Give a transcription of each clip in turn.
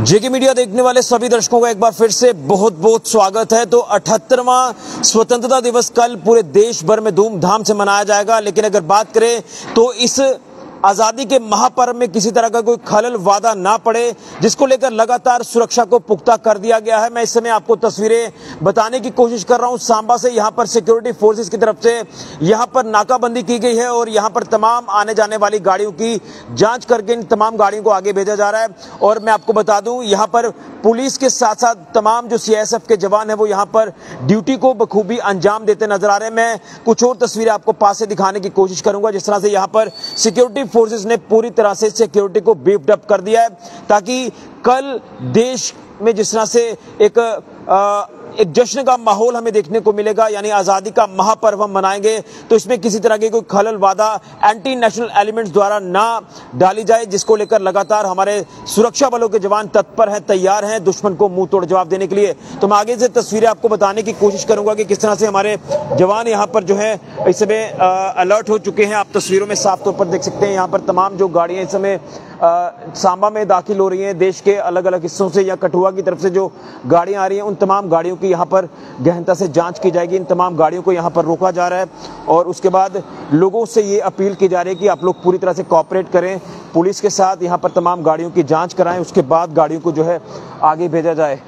जेके media देखने वाले सभी दर्शकों का एक बार फिर से बहुत बहुत स्वागत है। तो 78वां स्वतंत्रता दिवस कल पूरे देश भर में धूमधाम से मनाया जाएगा, लेकिन अगर बात करें तो इस आजादी के महापर्व में किसी तरह का कोई खलल वादा ना पड़े, जिसको लेकर लगातार सुरक्षा को पुख्ता कर दिया गया है। मैं इस समय आपको तस्वीरें बताने की कोशिश कर रहा हूं सांबा से। यहां पर सिक्योरिटी फोर्सेस की तरफ से यहां पर नाकाबंदी की गई है और यहां पर तमाम आने जाने वाली गाड़ियों की जांच करके इन तमाम गाड़ियों को आगे भेजा जा रहा है। और मैं आपको बता दूं, यहां पर पुलिस के साथ साथ तमाम जो सीआईएसएफ के जवान है वो यहां पर ड्यूटी को बखूबी अंजाम देते नजर आ रहे हैं। मैं कुछ और तस्वीरें आपको पास से दिखाने की कोशिश करूंगा, जिस तरह से यहां पर सिक्योरिटी फोर्सेस ने पूरी तरह से सिक्योरिटी को बीफ्ड अप कर दिया है, ताकि कल देश में जिस तरह से एक जश्न का माहौल हमें देखने को मिलेगा, यानी आजादी का महापर्व हम मनाएंगे, तो इसमें किसी तरह की कोई खलल वादा एंटी नेशनल एलिमेंट्स द्वारा ना डाली जाए, जिसको लेकर लगातार हमारे सुरक्षा बलों के जवान तत्पर हैं, तैयार हैं दुश्मन को मुंह तोड़ जवाब देने के लिए। तो मैं आगे से तस्वीरें आपको बताने की कोशिश करूंगा कि किस तरह से हमारे जवान यहाँ पर जो है इस समय अलर्ट हो चुके हैं। आप तस्वीरों में साफ तौर पर देख सकते हैं यहाँ पर तमाम जो गाड़ियां इस समय सांबा में दाखिल हो रही हैं, देश के अलग अलग हिस्सों से या कठुआ की तरफ से जो गाड़ियां आ रही हैं, उन तमाम गाड़ियों की यहाँ पर गहनता से जांच की जाएगी। इन तमाम गाड़ियों को यहाँ पर रोका जा रहा है और उसके बाद लोगों से ये अपील की जा रही है कि आप लोग पूरी तरह से कोऑपरेट करें पुलिस के साथ, यहाँ पर तमाम गाड़ियों की जांच कराएं, उसके बाद गाड़ियों को जो है आगे भेजा जाए।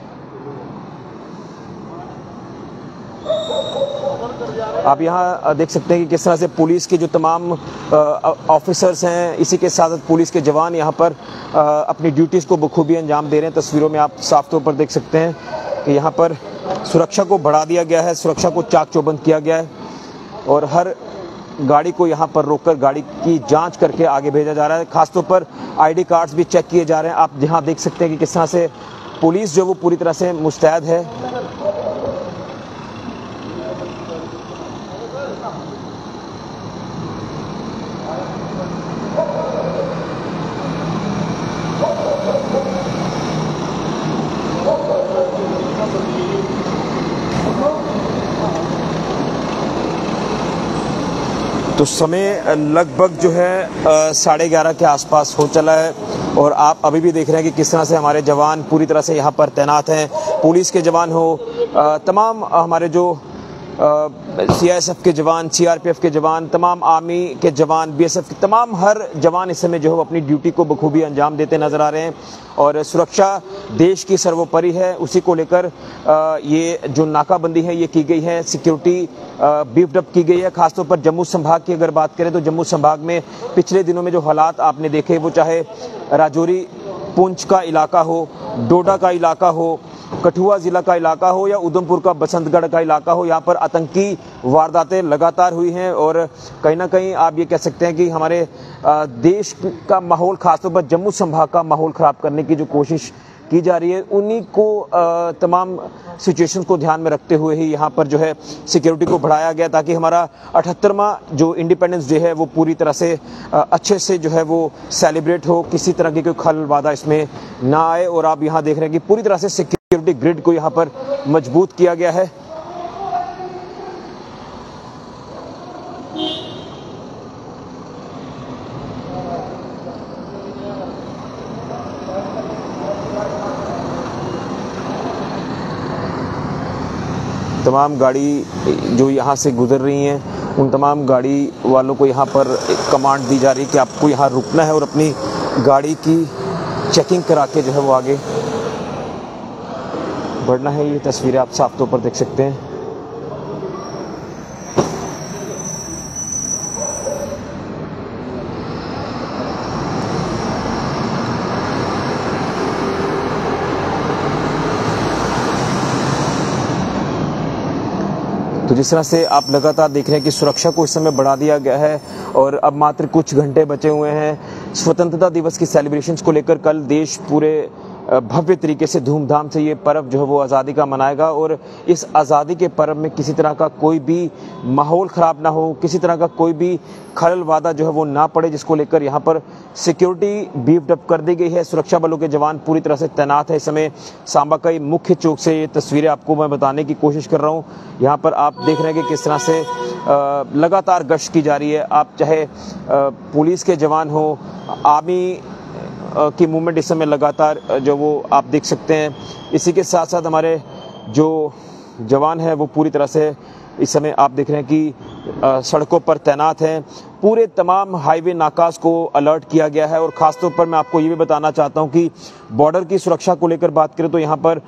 आप यहाँ देख सकते हैं कि किस तरह से पुलिस के जो तमाम ऑफिसर्स हैं, इसी के साथ पुलिस के जवान यहाँ पर अपनी ड्यूटीज़ को बखूबी अंजाम दे रहे हैं। तस्वीरों में आप साफ तौर पर देख सकते हैं कि यहाँ पर सुरक्षा को बढ़ा दिया गया है, सुरक्षा को चाक चौबंद किया गया है और हर गाड़ी को यहाँ पर रोककर गाड़ी की जांच करके आगे भेजा जा रहा है। खासतौर पर आईडी कार्ड्स भी चेक किए जा रहे हैं। आप यहाँ देख सकते हैं कि किस तरह से पुलिस जो वो पूरी तरह से मुस्तैद है। तो समय लगभग जो है 11:30 के आसपास हो चला है और आप अभी भी देख रहे हैं कि किस तरह से हमारे जवान पूरी तरह से यहाँ पर तैनात हैं। पुलिस के जवान हो, तमाम हमारे जो सीआईएसएफ के जवान, सीआरपीएफ के जवान, तमाम आर्मी के जवान, बीएसएफ के तमाम हर जवान इस समय जो है अपनी ड्यूटी को बखूबी अंजाम देते नजर आ रहे हैं और सुरक्षा देश की सर्वोपरि है। उसी को लेकर ये जो नाकाबंदी है ये की गई है, सिक्योरिटी बीफ्ड अप की गई है। खासतौर पर जम्मू संभाग की अगर बात करें तो जम्मू संभाग में पिछले दिनों में जो हालात आपने देखे, वो चाहे राजौरी पुंछ का इलाका हो, डोडा का इलाका हो, कठुआ जिला का इलाका हो या उधमपुर का बसंतगढ़ का इलाका हो, यहाँ पर आतंकी वारदातें लगातार हुई हैं और कहीं ना कहीं आप ये कह सकते हैं कि हमारे देश का माहौल, खासतौर पर जम्मू संभाग का माहौल खराब करने की जो कोशिश की जा रही है, उन्हीं को तमाम सिचुएशन को ध्यान में रखते हुए ही यहाँ पर जो है सिक्योरिटी को बढ़ाया गया, ताकि हमारा 78वां जो इंडिपेंडेंस डे है वो पूरी तरह से अच्छे से जो है वो सेलिब्रेट हो, किसी तरह की कोई खलल वादा इसमें ना आए। और आप यहाँ देख रहे हैं कि पूरी तरह से सिक्योरिटी ग्रिड को यहाँ पर मजबूत किया गया है। तमाम गाड़ी जो यहाँ से गुजर रही हैं, उन तमाम गाड़ी वालों को यहाँ पर कमांड दी जा रही है कि आपको यहाँ रुकना है और अपनी गाड़ी की चेकिंग करा के जो है वो आगे बढ़ना है। ये तस्वीरें आप साफ तौर पर देख सकते हैं। तो जिस तरह से आप लगातार देख रहे हैं कि सुरक्षा को इस समय बढ़ा दिया गया है और अब मात्र कुछ घंटे बचे हुए हैं स्वतंत्रता दिवस की सेलिब्रेशंस को लेकर। कल देश पूरे भव्य तरीके से धूमधाम से ये पर्व जो है वो आज़ादी का मनाएगा और इस आज़ादी के पर्व में किसी तरह का कोई भी माहौल ख़राब ना हो, किसी तरह का कोई भी खलल वादा जो है वो ना पड़े, जिसको लेकर यहाँ पर सिक्योरिटी बीफ्ड अप कर दी गई है। सुरक्षा बलों के जवान पूरी तरह से तैनात है। इस समय सांबा का मुख्य चौक से ये तस्वीरें आपको मैं बताने की कोशिश कर रहा हूँ। यहाँ पर आप देख रहे हैं कि किस तरह से लगातार गश्त की जा रही है। आप चाहे पुलिस के जवान हो, आर्मी की मूवमेंट इस समय लगातार जो वो आप देख सकते हैं। इसी के साथ साथ हमारे जो जवान हैं वो पूरी तरह से इस समय आप देख रहे हैं कि सड़कों पर तैनात हैं। पूरे तमाम हाईवे नाकास को अलर्ट किया गया है और ख़ासतौर पर मैं आपको ये भी बताना चाहता हूं कि बॉर्डर की सुरक्षा को लेकर बात करें तो यहां पर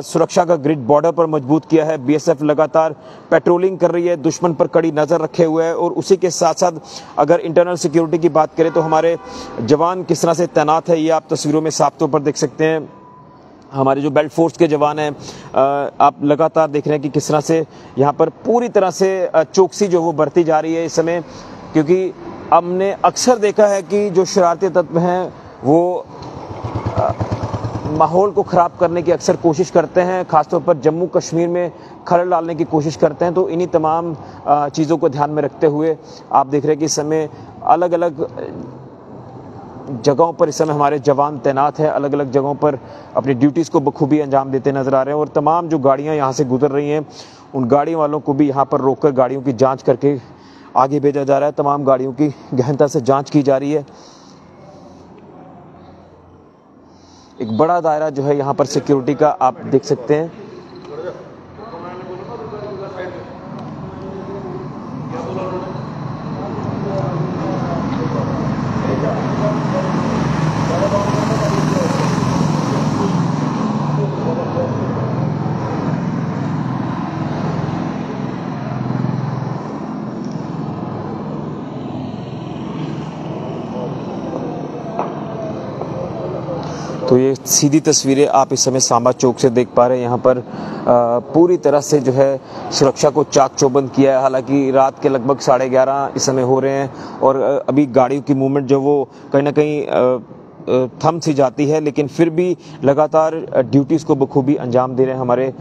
सुरक्षा का ग्रिड बॉर्डर पर मजबूत किया है। बीएसएफ लगातार पेट्रोलिंग कर रही है, दुश्मन पर कड़ी नज़र रखे हुए है और उसी के साथ साथ अगर इंटरनल सिक्योरिटी की बात करें तो हमारे जवान किस तरह से तैनात है ये आप तस्वीरों में साफ तौर पर देख सकते हैं। हमारे जो बेल्ट फोर्स के जवान हैं आप लगातार देख रहे हैं कि किस तरह से यहाँ पर पूरी तरह से चौकसी जो वो बढ़ती जा रही है इस समय, क्योंकि हमने अक्सर देखा है कि जो शरारती तत्व हैं वो माहौल को ख़राब करने की अक्सर कोशिश करते हैं, ख़ासतौर पर जम्मू कश्मीर में खलल डालने की कोशिश करते हैं। तो इन्हीं तमाम चीज़ों को ध्यान में रखते हुए आप देख रहे हैं कि इस समय अलग अलग जगहों पर इस समय हमारे जवान तैनात हैं, अलग अलग जगहों पर अपनी ड्यूटीज़ को बखूबी अंजाम देते नजर आ रहे हैं और तमाम जो गाड़ियां यहां से गुजर रही हैं उन गाड़ियों वालों को भी यहां पर रोककर गाड़ियों की जांच करके आगे भेजा जा रहा है। तमाम गाड़ियों की गहनता से जांच की जा रही है। एक बड़ा दायरा जो है यहां पर सिक्योरिटी का आप देख सकते हैं। तो ये सीधी तस्वीरें आप इस समय सांबा चौक से देख पा रहे हैं। यहाँ पर पूरी तरह से जो है सुरक्षा को चाक चौबंद किया है। हालांकि रात के लगभग 11:30 इस समय हो रहे हैं और अभी गाड़ियों की मूवमेंट जो वो कहीं ना कहीं थम सी जाती है, लेकिन फिर भी लगातार ड्यूटीज़ को बखूबी अंजाम दे रहे हैं हमारे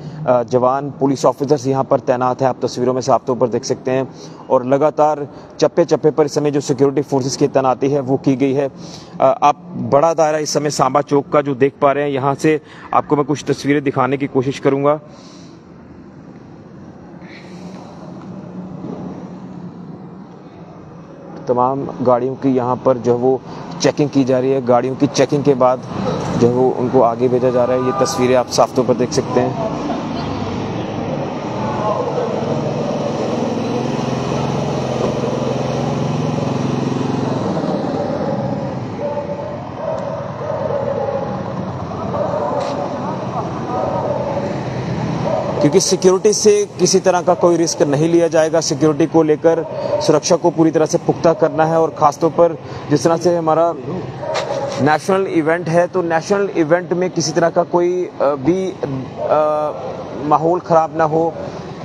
जवान पुलिस ऑफिसर्स यहाँ पर तैनात हैं। आप तस्वीरों में साफ तौर पर देख सकते हैं और लगातार चप्पे चप्पे पर इस समय जो सिक्योरिटी फोर्सेस की तैनाती है वो की गई है। आप बड़ा दायरा इस समय सांबा चौक का जो देख पा रहे हैं, यहाँ से आपको मैं कुछ तस्वीरें दिखाने की कोशिश करूँगा। तमाम गाड़ियों की यहाँ पर जो वो चेकिंग की जा रही है। गाड़ियों की चेकिंग के बाद जो वो उनको आगे भेजा जा रहा है। ये तस्वीरें आप साफ तौर पर देख सकते हैं। क्योंकि सिक्योरिटी से किसी तरह का कोई रिस्क नहीं लिया जाएगा। सिक्योरिटी को लेकर सुरक्षा को पूरी तरह से पुख्ता करना है और ख़ासतौर पर जिस तरह से हमारा नेशनल इवेंट है तो नेशनल इवेंट में किसी तरह का कोई भी माहौल ख़राब ना हो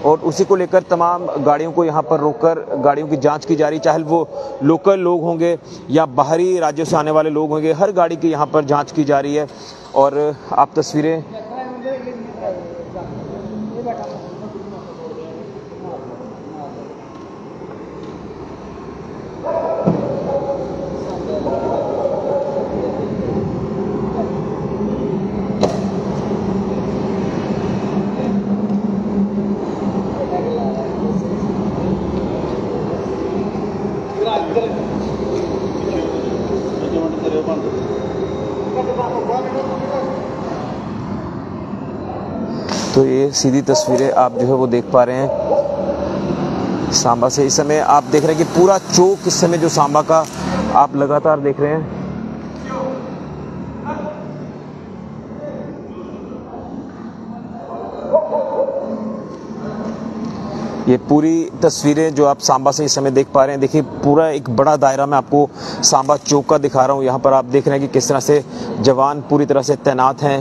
और उसी को लेकर तमाम गाड़ियों को यहाँ पर रोककर गाड़ियों की जांच की जा रही, चाहे वो लोकल लोग होंगे या बाहरी राज्यों से आने वाले लोग होंगे, हर गाड़ी की यहाँ पर जांच की जा रही है। और आप तस्वीरें तो ये सीधी तस्वीरें आप जो है वो देख पा रहे हैं सांबा से। इस समय आप देख रहे हैं कि पूरा चौक इस समय जो सांबा का आप लगातार देख रहे हैं। ये पूरी तस्वीरें जो आप सांबा से इस समय देख पा रहे हैं, देखिए पूरा एक बड़ा दायरा मैं आपको सांबा चौक का दिखा रहा हूँ। यहाँ पर आप देख रहे हैं कि किस तरह से जवान पूरी तरह से तैनात हैं,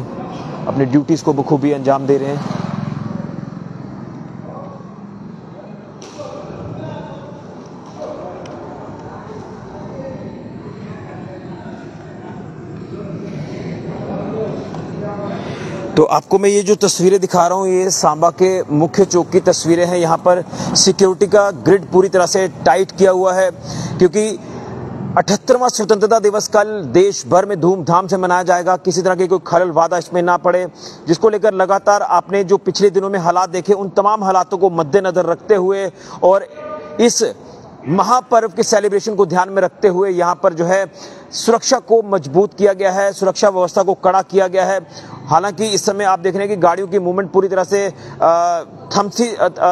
अपनी ड्यूटीज़ को बखूबी अंजाम दे रहे हैं। तो आपको मैं ये जो तस्वीरें दिखा रहा हूँ ये सांबा के मुख्य चौक की तस्वीरें हैं। यहाँ पर सिक्योरिटी का ग्रिड पूरी तरह से टाइट किया हुआ है क्योंकि 78वां स्वतंत्रता दिवस कल देश भर में धूमधाम से मनाया जाएगा। किसी तरह की कोई खलल वादा इसमें ना पड़े, जिसको लेकर लगातार आपने जो पिछले दिनों में हालात देखे उन तमाम हालातों को मद्देनजर रखते हुए और इस महापर्व के सेलिब्रेशन को ध्यान में रखते हुए यहाँ पर जो है सुरक्षा को मजबूत किया गया है, सुरक्षा व्यवस्था को कड़ा किया गया है। हालांकि इस समय आप देख रहे हैं कि गाड़ियों की मूवमेंट पूरी तरह से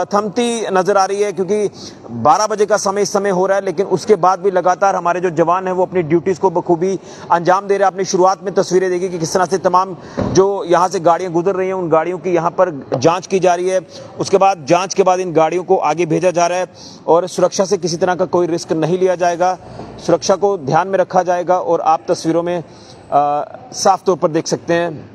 थमती नजर आ रही है, क्योंकि 12 बजे का समय इस समय हो रहा है, लेकिन उसके बाद भी लगातार हमारे जो जवान हैं वो अपनी ड्यूटीज को बखूबी अंजाम दे रहे हैं। आपने शुरुआत में तस्वीरें देखी कि किस तरह से तमाम जो यहाँ से गाड़ियां गुजर रही हैं उन गाड़ियों की यहाँ पर जांच की जा रही है। उसके बाद जांच के बाद इन गाड़ियों को आगे भेजा जा रहा है और सुरक्षा से किसी तरह का कोई रिस्क नहीं लिया जाएगा, सुरक्षा को ध्यान में रखा जाएगा। और आप तस्वीरों में साफ तौर पर देख सकते हैं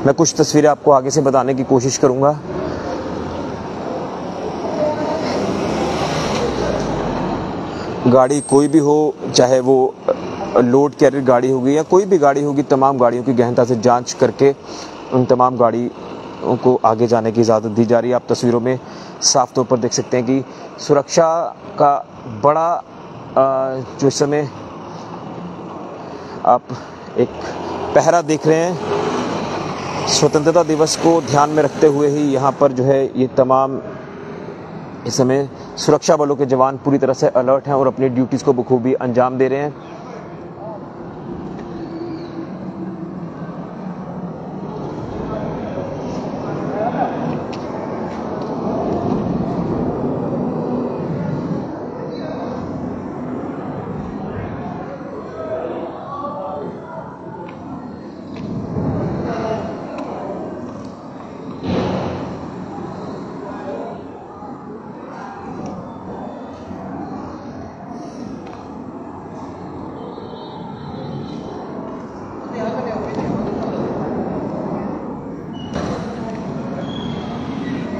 मैं कुछ तस्वीरें आपको आगे से बताने की कोशिश करूंगा। गाड़ी कोई भी हो, चाहे वो लोड कैरियर गाड़ी होगी या कोई भी गाड़ी होगी, तमाम गाड़ियों की गहनता से जांच करके उन तमाम गाड़ियों को आगे जाने की इजाज़त दी जा रही है। आप तस्वीरों में साफ तौर पर देख सकते हैं कि सुरक्षा का बड़ा जो इस समय आप एक पहरा देख रहे हैं, स्वतंत्रता दिवस को ध्यान में रखते हुए ही यहाँ पर जो है ये तमाम इस समय सुरक्षा बलों के जवान पूरी तरह से अलर्ट हैं और अपनी ड्यूटीज़ को बखूबी अंजाम दे रहे हैं।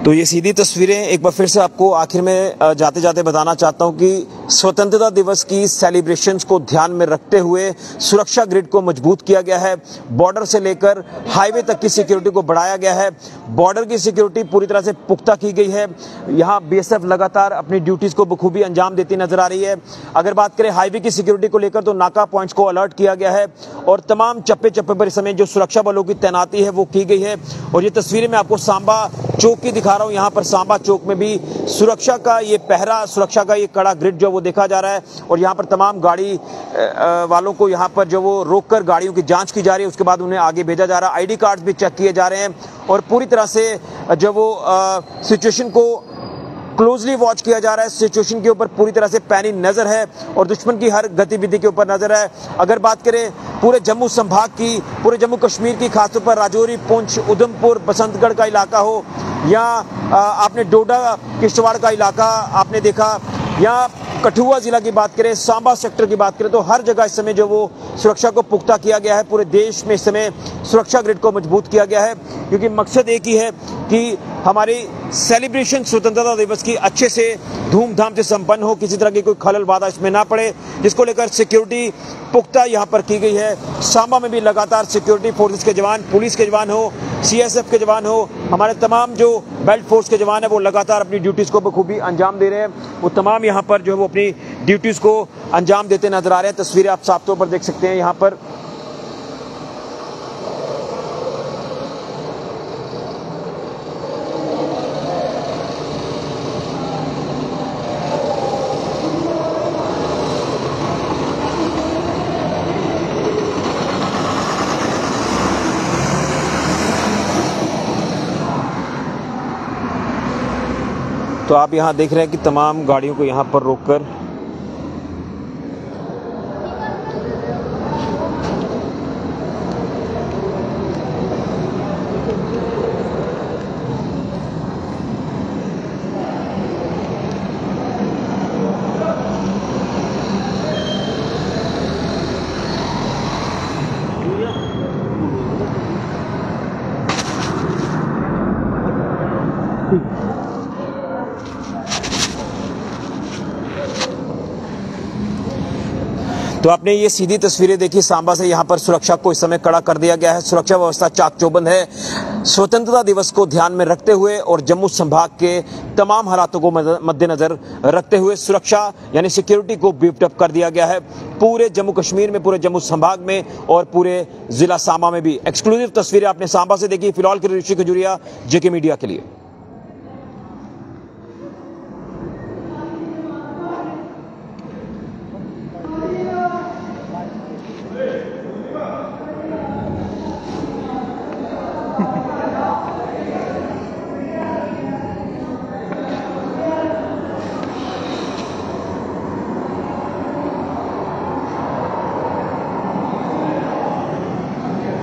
तो ये सीधी तस्वीरें एक बार फिर से आपको आखिर में जाते जाते बताना चाहता हूं कि स्वतंत्रता दिवस की सेलिब्रेशंस को ध्यान में रखते हुए सुरक्षा ग्रिड को मजबूत किया गया है। बॉर्डर से लेकर हाईवे तक की सिक्योरिटी को बढ़ाया गया है। बॉर्डर की सिक्योरिटी पूरी तरह से पुख्ता की गई है। यहाँ बीएसएफ लगातार अपनी ड्यूटीज को बखूबी अंजाम देती नजर आ रही है। अगर बात करें हाईवे की सिक्योरिटी को लेकर तो नाका पॉइंट्स को अलर्ट किया गया है और तमाम चप्पे चप्पे पर इस समय जो सुरक्षा बलों की तैनाती है वो की गई है। और ये तस्वीरें मैं आपको सांबा चौक की दिखा रहा हूं। यहाँ पर सांबा चौक में भी सुरक्षा का ये पहरा, सुरक्षा का ये कड़ा ग्रिड जो वो देखा जा रहा है और यहाँ पर तमाम गाड़ी वालों को यहाँ पर जो वो रोककर गाड़ियों की जांच की जा रही है। उसके बाद उन्हें आगे भेजा जा रहा है। आईडी कार्ड्स भी चेक किए जा रहे हैं और पूरी तरह से जो वो सिचुएशन को क्लोजली वॉच किया जा रहा है। सिचुएशन के ऊपर पूरी तरह से पैनी नजर है और दुश्मन की हर गतिविधि के ऊपर नजर है। अगर बात करें पूरे जम्मू संभाग की, पूरे जम्मू कश्मीर की, खासतौर पर राजौरी, पुंछ, उधमपुर, बसंतगढ़ का इलाका हो या आपने डोडा किश्तवाड़ का इलाका आपने देखा या कठुआ जिला की बात करें, सांबा सेक्टर की बात करें, तो हर जगह इस समय जो वो सुरक्षा को पुख्ता किया गया है। पूरे देश में इस समय सुरक्षा ग्रिड को मजबूत किया गया है क्योंकि मकसद एक ही है कि हमारी सेलिब्रेशन स्वतंत्रता दिवस की अच्छे से धूमधाम से संपन्न हो, किसी तरह की कोई खलल बाधा इसमें ना पड़े, जिसको लेकर सिक्योरिटी पुख्ता यहाँ पर की गई है। सांबा में भी लगातार सिक्योरिटी फोर्सेस के जवान, पुलिस के जवान हो, सीएसएफ के जवान हो, हमारे तमाम जो बेल्ट फोर्स के जवान है वो लगातार अपनी ड्यूटीज को बखूबी अंजाम दे रहे हैं। वो तमाम यहाँ पर जो है वो अपनी ड्यूटीज को अंजाम देते नजर आ रहे हैं। तस्वीरें आप साफ तौर पर देख सकते हैं यहाँ पर। तो आप यहाँ देख रहे हैं कि तमाम गाड़ियों को यहाँ पर रोककर तो आपने ये सीधी तस्वीरें देखी सांबा से। यहाँ पर सुरक्षा को इस समय कड़ा कर दिया गया है। सुरक्षा व्यवस्था चाक चौबंद है। स्वतंत्रता दिवस को ध्यान में रखते हुए और जम्मू संभाग के तमाम हालातों को मद्देनजर रखते हुए सुरक्षा यानी सिक्योरिटी को बीफ्ड अप कर दिया गया है पूरे जम्मू कश्मीर में, पूरे जम्मू संभाग में और पूरे जिला सांबा में भी। एक्सक्लूसिव तस्वीरें आपने सांबा से देखी। फिलहाल के लिए ऋषि खजूरिया, जेके मीडिया के लिए।